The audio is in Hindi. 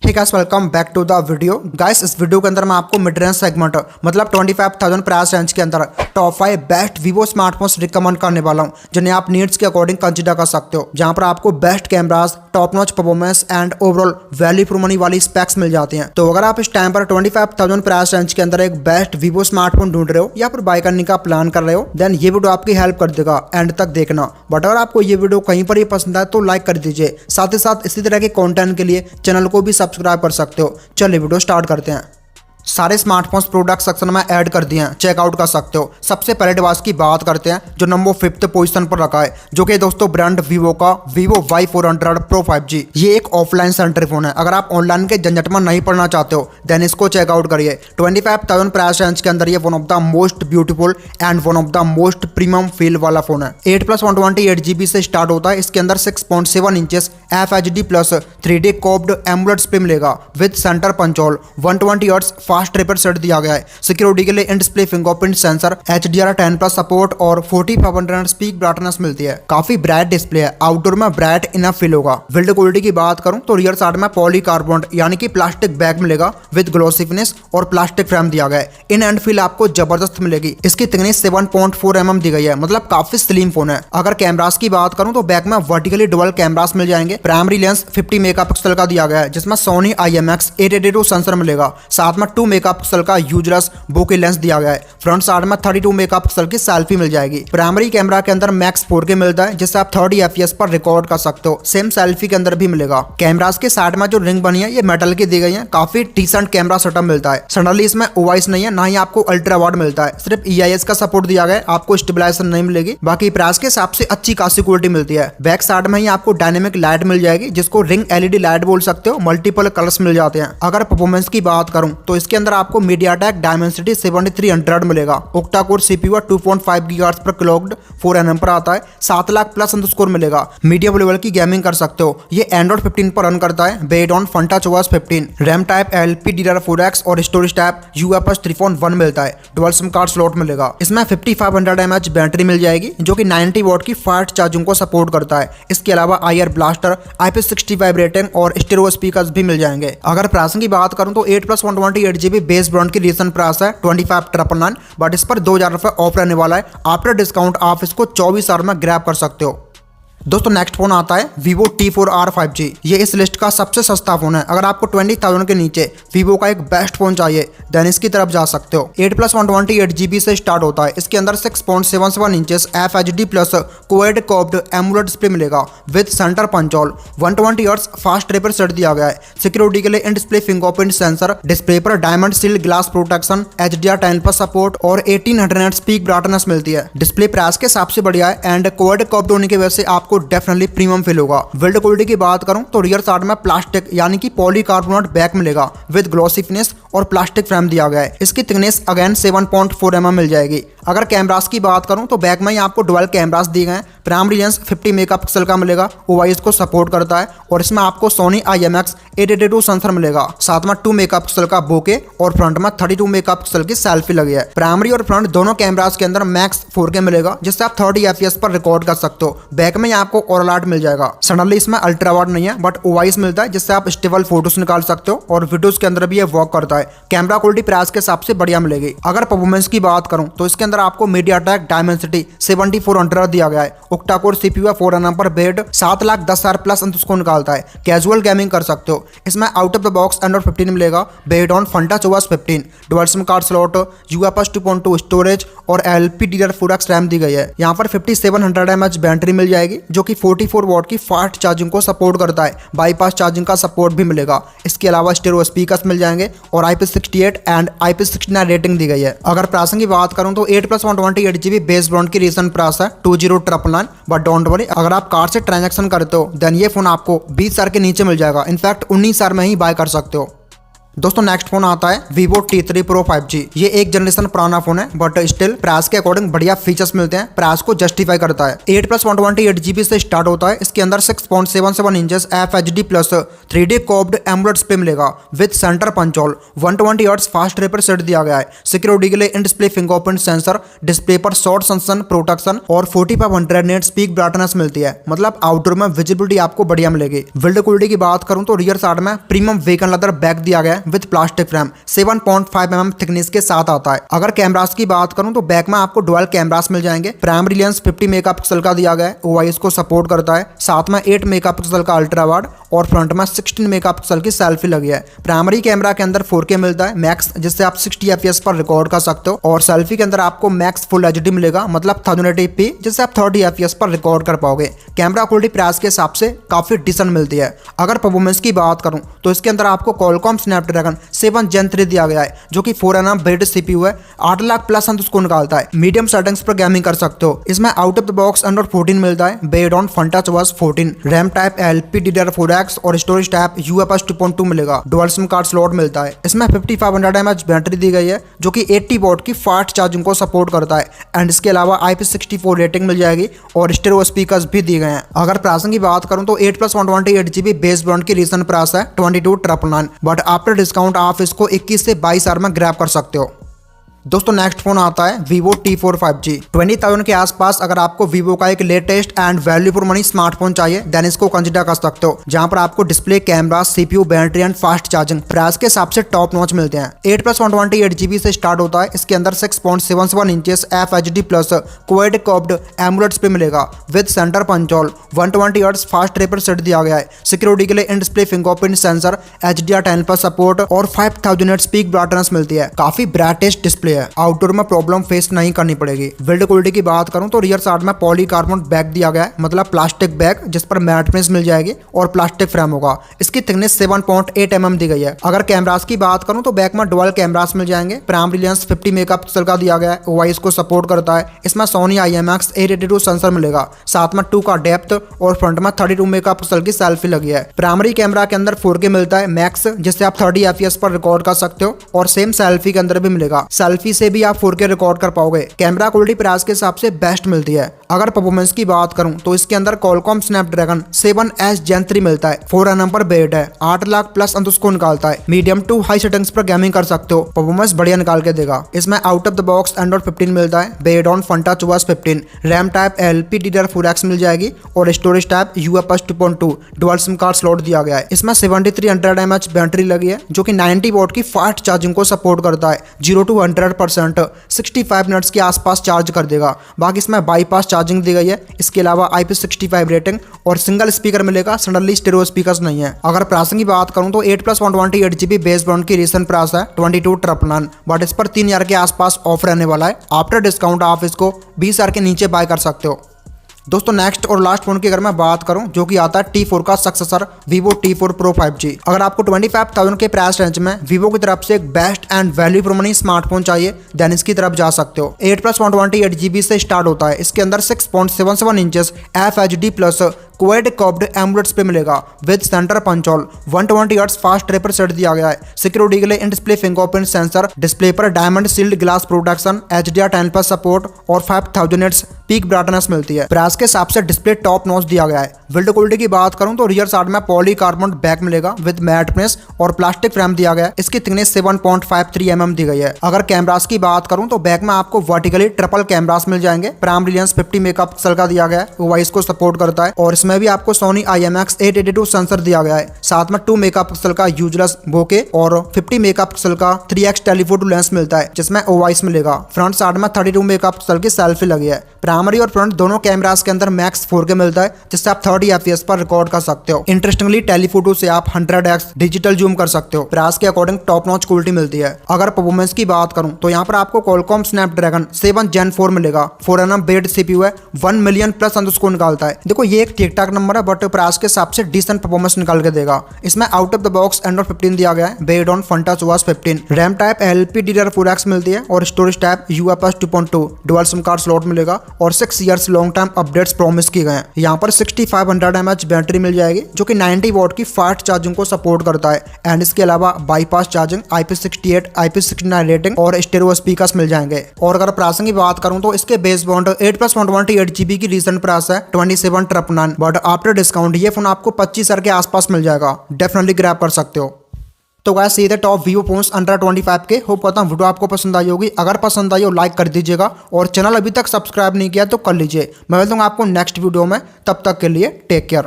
Hey guys, welcome back to the video. Guys, इस वीडियो के अंदर मैं आपको मिड रेंज सेगमेंट मतलब 25,000 प्राइस रेंज के अंदर top 5 best Vivo smartphones recommend करने वाला हूं, जिन्हें आप नीड्स के अकॉर्डिंग कंसीडर कर सकते हो, जहां पर आपको best cameras, top notch performance and overall value for money वाली स्पेक्स मिल जाते हैं। तो अगर आप इस टाइम पर 25,000 प्राइस रेंज के अंदर एक बेस्ट वीवो स्मार्टफोन ढूंढ रहे हो या फिर बाय करने का प्लान कर रहे हो, देन ये वीडियो आपकी हेल्प कर देगा, एंड तक देखना। बट अगर आपको ये वीडियो कहीं पर ही पसंद आए तो लाइक कर दीजिए, साथ ही साथ इसी तरह के कंटेंट के लिए चैनल को भी सब्सक्राइब कर सकते हो। चलिए वीडियो स्टार्ट करते हैं। सारे स्मार्टफोन्स प्रोडक्ट सेक्शन में ऐड कर दिए हैं, चेकआउट कर सकते हो। सबसे पहले डिवाइस की बात करते हैं जो नंबर 5th पोजीशन पर रखा है, जो कि दोस्तों ब्रांड वीवो का वीवो Y400 Pro 5G। ये एक ऑफलाइन सेंटर फोन है। अगर आप ऑनलाइन के झंझट में नहीं पढ़ना चाहते हो देन इसको चेकआउट करिए। 25,000 प्राइस रेंज के अंदर ये one of the most beautiful and one of the most premium feel वाला फोन है। 8+128GB से स्टार्ट होता है। इसके अंदर 6.7 inches FHD plus 3D curved AMOLED display मिलेगा with centre punch hole. 120 hertz fast refresh rate दिया गया है। सिक्योरिटी के लिए in display fingerprint sensor, HDR10+ support और 4500 स्पीक ब्राइटनेस मिलती है। काफी ब्राइट डिस्प्ले है, आउटडोर में ब्राइट इनफ फील होगा। बिल्ड क्वालिटी की बात करूं तो रियर साइड में पॉलीकार्बोनेट यानी कि प्लास्टिक बैग मिलेगा विद ग्लोसी फिनिश और प्लास्टिक फ्रेम दिया गया है। इन एंड फील आपको जबरदस्त मिलेगी। इसकी थिकनेस 7.4 mm दी गई है, मतलब काफी स्लिम फोन है। अगर कैमरास की बात करूं तो बैक में वर्टिकली डुअल कैमरास मिल जाएंगे। प्राइमरी लेंस 50 मेगापिक्सल का दिया गया है, जिसमें सोनी IMX882 सेंसर मिलेगा। साथ में 2 मेगापिक्सल का यूजलेस बोके लेंस दिया गया है। फ्रंट साइड में 32 मेगापिक्सल की सेल्फी मिल जाएगी। प्राइमरी कैमरा के अंदर मैक्स 4K मिलता है, जिससे आप 30 FPS पर रिकॉर्ड कर सकते हो। सेम सेल्फी के अंदर भी मिलेगा। कैमरास के साइड में जो रिंग बनी है ये मेटल की दी गई है। काफी डिसेंट कैमरा सेटअप मिलता है। सडनली इसमें OIS नहीं है, ना ही आपको अल्ट्रा वाइड मिलता है। सिर्फ EIS का सपोर्ट दिया गया है, आपको स्टेबलाइजेशन नहीं मिलेगी। बाकी प्राइस के हिसाब से अच्छी खासी क्वालिटी मिलती है। बैक साइड में ही आपको डायनेमिक लाइट मिल जाएगी, जिसको रिंग LED लाइट बोल सकते हो। मल्टीपल कलर्स मिल जाते हैं। अगर परफॉर्मेंस की बात करूं तो इसके अंदर आपको MediaTek Dimensity 7300 मिलेगा। ओक्टा कोर CPU 2.5 GHz पर क्लॉक्ड 4 nm पर आता है। 7 लाख प्लस अंडरस्कोर मिलेगा। मीडियम लेवल की गेमिंग कर सकते हो। ये Android 15 पर रन करता है, based on FuntaOS 15। RAM type LPDDR4X और स्टोरेज टाइप UFS 3.1 मिलता है। डुअल सिम कार्ड स्लॉट मिलेगा। इसमें 5500 mAh बैटरी मिल जाएगी, जो कि 90 वॉट की फास्ट चार्जिंग को सपोर्ट करता है। इसके अलावा IR ब्लास्टर, IP65 रेटिंग और स्टीरियो स्पीकर्स भी मिल जाएंगे। अगर प्राइसिंग की बात करूं तो 8+128GB बेस ब्रांड की रीसेंट प्राइस है 25,999, बट इस पर 2,000 रुपए ऑफ रहने वाला है। आफ्टर डिस्काउंट आप इसको 24,000 में ग्रैब कर सकते हो। दोस्तों नेक्स्ट फोन आता है Vivo T4R 5G। ये इस लिस्ट का सबसे सस्ता फोन है। अगर आपको 20,000 के नीचे Vivo का एक बेस्ट फोन चाहिए देन इसकी तरफ जा सकते हो। 8+128GB से स्टार्ट होता है। इसके अंदर 6.77 inches FHD plus quad curved AMOLED display मिलेगा with centre punch hole. 120 hertz fast refresh rate दिया गया है। सिक्योरिटी के लिए in display fingerprint sensor, display पर diamond shield glass protection, HDR10+ support और 1800 स्पीक ब्राइटनेस मिलती है। डिस्प्ले प्राइस के हिसाब से बढ़िया है एंड क्वाड कर्व्ड होने की वजह से आपको डेफिनेटली प्रीमियम फील होगा। बिल्ड क्वालिटी की बात करूं तो रियर साइड में प्लास्टिक यानी कि पॉलीकार्बोनेट बैक मिलेगा विद ग्लॉसी फिनिश और प्लास्टिक फ्रेम दिया गया है। इसकी थिकनेस अगेन 7.4 mm मिल जाएगी। अगर कैमरास की बात करूं तो बैक में ही आपको डुअल कैमरास दिए गए हैं। प्राइमरी लेंस 50 मेगापिक्सल का मिलेगा, OIS को सपोर्ट करता है और इसमें आपको सोनी IMX882 सेंसर मिलेगा। साथ में 2 मेगापिक्सल का बोके और फ्रंट में 32 मेगापिक्सल की सेल्फी लगी है। प्राइमरी और फ्रंट दोनों कैमरास के अंदर मैक्स 4K मिलेगा, जिससे आप 30 FPS पर रिकॉर्ड कर सकते हो। बैक में आपको ओरल आर्ट मिल जाएगा। सडनली इसमें अल्ट्रा वाइड नहीं है, बट OIS मिलता है, जिससे आप स्टेबल फोटोज निकाल सकते हो और वीडियोस के अंदर भी ये वर्क करता है। कैमरा क्वालिटी प्राइस के हिसाब से बढ़िया मिलेगी। अगर परफॉर्मेंस की बात करूं तो इसके अंदर आपको MediaTek Dimensity 7400 दिया गया है। ओक्टा कोर CPU 4 nm पर बेस्ड 7,10,000 प्लस अंडरस्कोर निकालता है। कैजुअल गेमिंग कर सकते हो। इसमें out of the box Android 15 मिलेगा, based on FuntaOS 15। Dual SIM card slot, UFS 2.2 storage और LPDDR4X रैम दी गई है। यहाँ पर 5700 mAh बैटरी मिल जाएगी, जो कि 44 वॉट की फास्ट चार्जिंग को सपोर्ट करता है। बाईपास चार्जिंग का सपोर्ट भी मिलेगा। इसके अलावा स्टीरियो स्पीकर्स मिल जाएंगे और IP68 एंड IP69 रेटिंग दी गई है। अगर प्राइसिंग की बात करूं तो 8+128GB बेस ब्रांड की रीसेंट प्राइस है 20,999, बट डोंट वरी, अगर आप कार्ड से ट्रांजैक्शन करते हो देन ये फोन आपको 20,000 के नीचे मिल जाएगा। इनफैक्ट 19,000 में ही बाय कर सकते हो। दोस्तों नेक्स्ट फोन आता है Vivo T3 Pro 5G। ये एक जनरेशन पुराना फोन है बट स्टिल प्राइस के अकॉर्डिंग बढ़िया फीचर्स मिलते हैं, प्राइस को जस्टिफाई करता है। 8+128GB से स्टार्ट होता है। इसके अंदर 6.77 inches FHD plus 3D curved AMOLED display मिलेगा with centre punch hole. 120 hertz fast refresh rate दिया गया है। सिक्योरिटी के लिए in display fingerprint sensor, display पर शॉर्ट सनसन प्रोटेक्शन और 4500 नेट स्पीक ब्राइटनेस मिलती है, मतलब आउटडोर में विजिबिलिटी आपको बढ़िया मिलेगी। बिल्ड क्वालिटी की बात करूं तो रियर साइड में प्रीमियम वेगन लेदर बैक दिया गया है with plastic frame. 7.5 mm thickness के साथ आता है। अगर कैमरास की बात करूं तो बैक में आपको डुअल कैमरास मिल जाएंगे। प्राइमरी लेंस 50 मेगापिक्सल का दिया गया है, OIS को सपोर्ट करता है। साथ में 8 मेगापिक्सल का अल्ट्रा वाइड और फ्रंट में 16 मेगापिक्सल की सेल्फी लगी है। प्राइमरी कैमरा के अंदर 4K मिलता है मैक्स, जिससे आप 60 FPS पर रिकॉर्ड कर सकते हो, और सेल्फी के अंदर आपको मैक्स फुल HD मिलेगा, मतलब 1080p, जिससे आप 30 FPS पर रिकॉर्ड कर पाओगे। कैमरा क्वालिटी प्राइस के हिसाब से काफी डिसेंट मिलती है। अगर परफॉर्मेंस की बात करूं तो इसके अंदर आपको Qualcomm Snapdragon 7 Gen 3 दिया गया है, जो कि 4nm बेस्ड CPU है। 8 लाख प्लस अंत उसको निकालता है। मीडियम सेटिंग्स पर गेमिंग कर सकते हो। इसमें out of the box Android 14 मिलता है based on FunTouch OS 14। RAM type LPDDR4X और स्टोरेज टाइप UFS 2.2 मिलेगा। डुअल सिम कार्ड स्लॉट मिलता है। इसमें 5500 mAh बैटरी दी गई है, जो कि 80 वॉट की फास्ट चार्जिंग को सपोर्ट करता है। एंड इसके अलावा IP64 रेटिंग मिल जाएगी और स्टीरियो स्पीकर्स भी दिए गए हैं। अगर प्राइसिंग की बात करूं तो 8+128GB बेस ब्रांड की रीसेंट प्राइस है 22,999, बट आफ्टर डिस्काउंट आप इसको 21 से 22 हज़ार में ग्रैब कर सकते हो। दोस्तों नेक्स्ट फोन आता है Vivo T4 5G। 20,000 के आसपास अगर आपको Vivo का एक latest and value for money smartphone चाहिए देन इसको कंसिडर कर सकते हो, जहां पर आपको display, camera, CPU, battery and fast charging price के हिसाब से टॉप नॉच मिलते हैं। 8+128GB से स्टार्ट होता है। इसके अंदर 6.77 inches FHD plus quad curved AMOLED display मिलेगा with centre punch hole. 120 hertz fast refresh rate दिया गया है। सिक्योरिटी के लिए in display fingerprint sensor, HDR10 पर सपोर्ट और 5000 नेट स्पीक ब्राइटनेस मिलती है। काफी ब्राइटेस्ट डिस्प्ले है, आउटडोर में प्रॉब्लम फेस नहीं करनी पड़ेगी। बिल्ड क्वालिटी की बात करूं तो रियर साइड में पॉलीकार्बोनेट बैग दिया गया है, मतलब प्लास्टिक बैग, जिस पर मैट प्रिंट्स मिल जाएगी और प्लास्टिक फ्रेम होगा। इसकी थिकनेस 7.8 mm दी गई है। अगर कैमरास की बात करूं तो बैक में डुअल कैमरास मिल जाएंगे। प्राइमरी लेंस 50 मेगापिक्सल का दिया गया है, OIS को सपोर्ट करता है। इसमें Sony IMX 882 सेंसर मिलेगा, साथ में 2 का डेप्थ और फ्रंट में 32 मेगापिक्सल की सेल्फी लगी है। प्राइमरी कैमरा के अंदर 4K मिलता है मैक्स, जिससे आप 30 FPS पर रिकॉर्ड कर सकते हो, और सेम सेल्फी के अंदर भी मिलेगा। सेल्फी से भी आप 4K रिकॉर्ड कर पाओगे। कैमरा क्वालिटी प्राइस के हिसाब से बेस्ट मिलती है। अगर परफॉर्मेंस की बात करूं तो इसके अंदर Qualcomm Snapdragon 7S Gen 3 मिलता है। 4nm पर बेस्ड है। 8 लाख प्लस अंत उसको निकालता है। मीडियम टू हाई सेटिंग्स पर गेमिंग कर सकते हो, परफॉर्मेंस बढ़िया निकाल के देगा। इसमें out of the box Android 15 मिलता है based on FunTouch OS 15। RAM type LPDDR4X मिल जाएगी और storage type UFS 2.2। Dual SIM card slot दिया गया है। इसमें 7300 mAh बैटरी लगी है, जो कि 90 वॉट की फास्ट चार्जिंग को सपोर्ट करता है। 0 to 100% 65 मिनट्स के आसपास चार्ज कर देगा। बाकी इसमें बाईपास चार्जिंग दी गई है। इसके अलावा IP65 रेटिंग और सिंगल स्पीकर मिलेगा, सडनली स्टीरियो स्पीकर्स नहीं है। अगर प्राइसिंग की बात करूं तो 8+128GB बेस ब्रांड की रीसेंट प्राइस है 22,999, बट इस पर 3 हज़ार के आसपास ऑफर रहने वाला है। आफ्टर डिस्काउंट आप इसको 20 हज़ार के नीचे बाय कर सकते हो। दोस्तों नेक्स्ट और लास्ट फोन की अगर मैं बात करूं, जो कि आता है T4 का successor Vivo T4 Pro 5G। अगर आपको 25,000 के प्राइस रेंज में Vivo की तरफ से एक best and value for money smartphone चाहिए देन इसकी तरफ जा सकते हो। 8+128GB से स्टार्ट होता है। इसके अंदर 6.77 inches FHD plus quad curved AMOLED display मिलेगा with centre punch hole. 120 hertz fast refresh rate दिया गया है। सिक्योरिटी के लिए in display fingerprint sensor, display पर diamond shield glass protection, HDR10 पर सपोर्ट और 5000 नेट्स पीक ब्राइटनेस मिलती है। प्राइस के हिसाब से डिस्प्ले टॉप नॉच दिया गया है। बिल्ड क्वालिटी की बात करूं तो रियर साइड में पॉलीकार्बोनेट बैक मिलेगा विद मैट प्रिंट्स और प्लास्टिक फ्रेम दिया गया है। इसकी थिकनेस 7.53 mm दी गई है। अगर कैमरास की बात करूं तो बैक में आपको वर्टिकली ट्रिपल कैमरास मिल जाएंगे। प्राइमरी लेंस 50 मेगापिक्सल का दिया गया है, OIS को सपोर्ट करता है, और इसमें भी आपको Sony IMX 882 सेंसर दिया गया है। साथ में 2 मेगापिक्सल का यूजलेस बोके और 50 मेगापिक्सल का 3x टेलीफोटो लेंस मिलता है, जिसमें OIS मिलेगा। फ्रंट साइड में 32 मेगापिक्सल की सेल्फी लगी है। प्राइमरी और फ्रंट दोनों कैमरास के अंदर मैक्स 4K मिलता है, जिससे आप 30 FPS पर रिकॉर्ड कर सकते हो। इंटरेस्टिंगली टेलीफोटो से आप 100x डिजिटल जूम कर सकते हो। प्राइस के अकॉर्डिंग टॉप नॉच क्वालिटी मिलती है। अगर परफॉर्मेंस की बात करूं तो यहाँ पर आपको Qualcomm Snapdragon 7 Gen 4 मिलेगा। 4nm बेस्ड CPU है। 1 मिलियन प्लस अंत उसको निकालता है। देखो ये एक ठीक ठीक ठाक नंबर है, बट प्राइस के हिसाब से डिसेंट परफॉर्मेंस निकाल के देगा। इसमें out of the box Android 15 दिया गया है based on Funtouch OS 15। RAM type LPDDR4X मिलती है और storage type UFS 2.2 dual SIM card slot मिलेगा और 6 years long term updates promise किए गए हैं। यहाँ पर 6500 mAh बैटरी मिल जाएगी जो कि 90 वॉट की फास्ट चार्जिंग को सपोर्ट करता है एंड इसके अलावा bypass charging, IP68, IP69 rating और स्टेरियो स्पीकर्स मिल जाएंगे। और अगर प्राइसिंग की बात करूं तो इसके बेस वेरिएंट 8+128GB की रीसेंट प्राइस है 27,999, बट आफ्टर डिस्काउंट ये फोन आपको 25,000 के आसपास मिल जाएगा। डेफिनेटली ग्रैब कर सकते हो। तो गाइस ये थे टॉप वीवो फोन्स अंडर 25 के। होप करता हूं वीडियो आपको पसंद आई होगी। अगर पसंद आई हो लाइक कर दीजिएगा और चैनल अभी तक सब्सक्राइब नहीं किया तो कर लीजिए। मैं मिलता हूं आपको नेक्स्ट वीडियो में, तब तक के लिए टेक केयर।